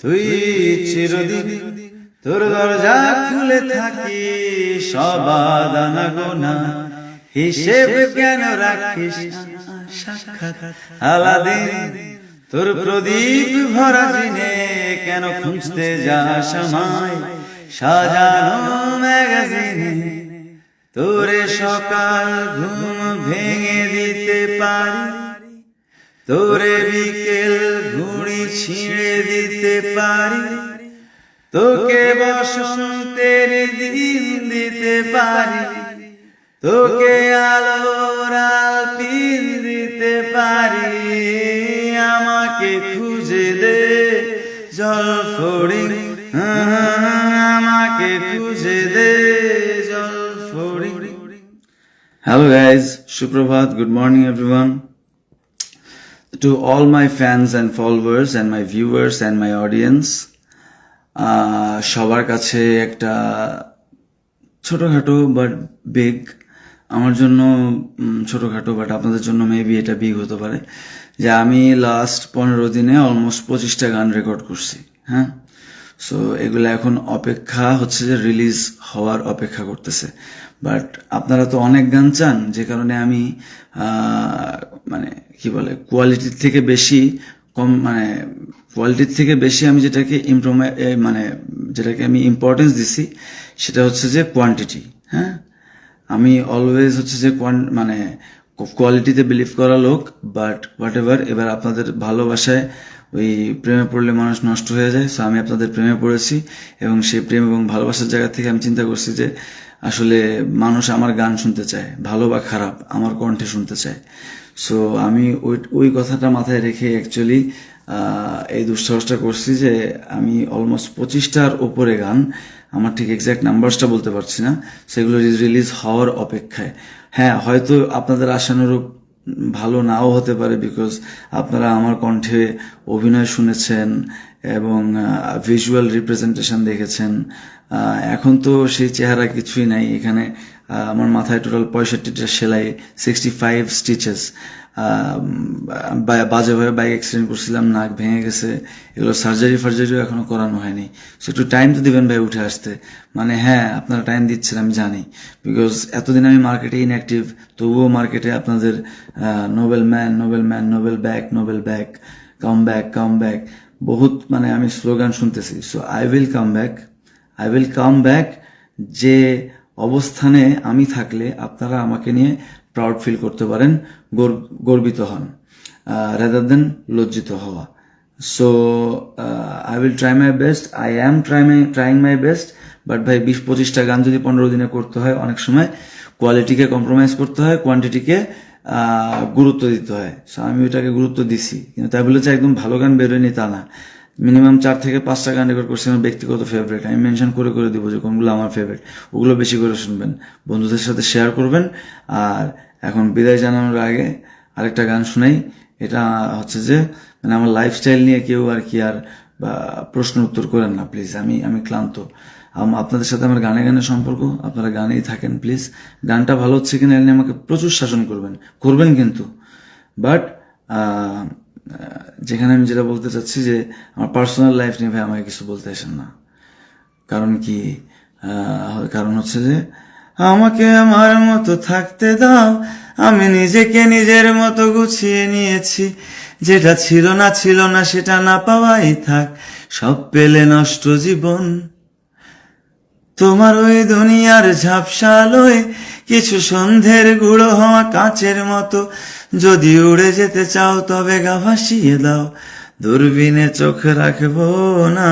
তুই চিরদিন তোর দরজা খুলে থাকি, সবাদানা গোনা হিসেব কেন রাখিস সাক্ষাৎ আলাদিন, তোর প্রদীপ ভরা দিনে কেন খুঁজতে যাস আমায় সাজানো ম্যাগাজিনে, তোরে সকাল ঘুম ভেঙে দিতে পারি, তোরে বিকেল ঘুড়ি ছিঁড়ে দিতে পারি, তোকে বসন্তের দিন দিতে পারি, তোকে আলোর আলপিন দিতে পারি, আমাকে খুঁজে দে জল ফড়িং, আমাকে খুঁজে দে জল ফড়িং। Hello guys, Suprabhat, good morning everyone. To all my fans and followers and my viewers and my audience, সবার কাছে একটা ছোটখাটো বাট বিগ, আমার জন্য ছোটখাটো বাট আপনাদের জন্য মেবি এটা বিগ হতে পারে, যে আমি লাস্ট 15 দিনে অলমোস্ট 25টা গান রেকর্ড করছি। হ্যাঁ, সো এগুলো এখন অপেক্ষা হচ্ছে যে রিলিজ হওয়ার অপেক্ষা করতেছে। বাট আপনারা তো অনেক গান চান, যে কারণে আমি মানে কি বলে কোয়ালিটির থেকে বেশি কোয়ালিটির থেকে বেশি আমি যেটাকে যেটাকে আমি ইম্পর্টেন্স দিছি সেটা হচ্ছে যে কোয়ান্টিটি। হ্যাঁ, আমি অলওয়েজ হচ্ছে যে কোয়ালিটিতে বিলিভ করা লোক, বাট হোয়াট এভার, এবার আপনাদের ভালোবাসায় ওই প্রেমে পড়লে মানুষ নষ্ট হয়ে যায়। সো আমি আপনাদের প্রেমে পড়েছি এবং সেই প্রেম এবং ভালোবাসার জায়গা থেকে আমি চিন্তা করছি যে আসলে মানুষ আমার গান শুনতে চায়, ভালো বা খারাপ আমার কণ্ঠে শুনতে চায়। সো আমি ওই কথাটা মাথায় রেখে অ্যাকচুয়ালি এই দুঃসাহসটা করছি যে আমি অলমোস্ট 25টার ওপরে গান, আমার ঠিক এক্স্যাক্ট নাম্বারসটা বলতে পারছি না, সেগুলো রিলিজ হওয়ার অপেক্ষায়। হ্যাঁ, হয়তো আপনাদের আশানুরূপ ভালো নাও হতে পারে, বিকজ আপনারা আমার কণ্ঠে অভিনয় শুনেছেন এবং ভিজুয়াল রিপ্রেজেন্টেশন দেখেছেন। এখন তো সেই চেহারা কিছুই নাই এখানে। আমার মাথায় টোটাল 65টা সেলাই, 65 স্টিচেস। বাজেভাবে বাইক অ্যাক্সিডেন্ট করছিলাম, নাক ভেঙে গেছে, এগুলো ফার্জারিও এখনো করানো হয়নি। সো একটু টাইম তো দিবেন ভাই উঠে আসতে। হ্যাঁ, আপনারা টাইম দিচ্ছেন আমি জানি, বিকজ এতদিন আমি মার্কেটে ইনঅ্যাক্টিভ, তবুও মার্কেটে আপনাদের নোবেল ব্যাক, কাম ব্যাক বহুত আমি স্লোগান শুনতেছি। So I will come back, যে অবস্থানে আমি থাকলে আপনারা আমাকে নিয়ে প্রাউড ফিল করতে পারেন, গর্বিত হন, রাদার দেন লজ্জিত হওয়া। So I will try my best, I am trying my best. But ভাই 20-25টা গান যদি 15 দিনে করতে হয়, অনেক সময় কোয়ালিটিকে কম্প্রোমাইজ করতে হয়, কোয়ান্টিটিকে গুরুত্ব দিতে হয়। সো আমি ওইটাকে গুরুত্ব দিছি, কিন্তু তাই বলে যে একদম ভালো গান বেরোয়নি তা না। মিনিমাম 4 থেকে 5টা গান রেকর্ড করছি আমার ব্যক্তিগত ফেভারিট। আমি মেনশন করে দিব যে কোনগুলো আমার ফেভারিট, ওগুলো বেশি করে শুনবেন, বন্ধুদের সাথে শেয়ার করবেন। আর এখন বিদায় জানানোর আগে আরেকটা গান শুনাই। এটা হচ্ছে যে আমার লাইফস্টাইল নিয়ে কেউ আর প্রশ্ন উত্তর করেন না প্লিজ, আমি ক্লান্ত। আপনাদের সাথে আমার গানে সম্পর্ক, আপনারা গানেই থাকেন প্লিজ। গানটা ভালো হচ্ছে কিনা এনে আমাকে প্রচুর শাসন করবেন কিন্তু। বাট যেখানে আমি যেটা বলতে চাচ্ছি যে আমার পার্সোনাল লাইফ নিয়ে ভাই আমাকে কিছু বলতে আসেন না। কারণ হচ্ছে যে আমাকে আমার মতো থাকতে দাও, আমি নিজেকে নিজের মতো গুছিয়ে নিয়েছি, যেটা ছিল না সেটা না পাওয়াই থাক, সব পেলে নষ্ট জীবন। তোমার ওই দুনিয়ার ঝাপসা আলোয় কিছু সন্ধ্যের গুঁড়ো হওয়া কাঁচের মতো, যদি উড়ে যেতে চাও তবে গা ভাসিয়ে দাও, দূরবীনে চোখ রাখবো না।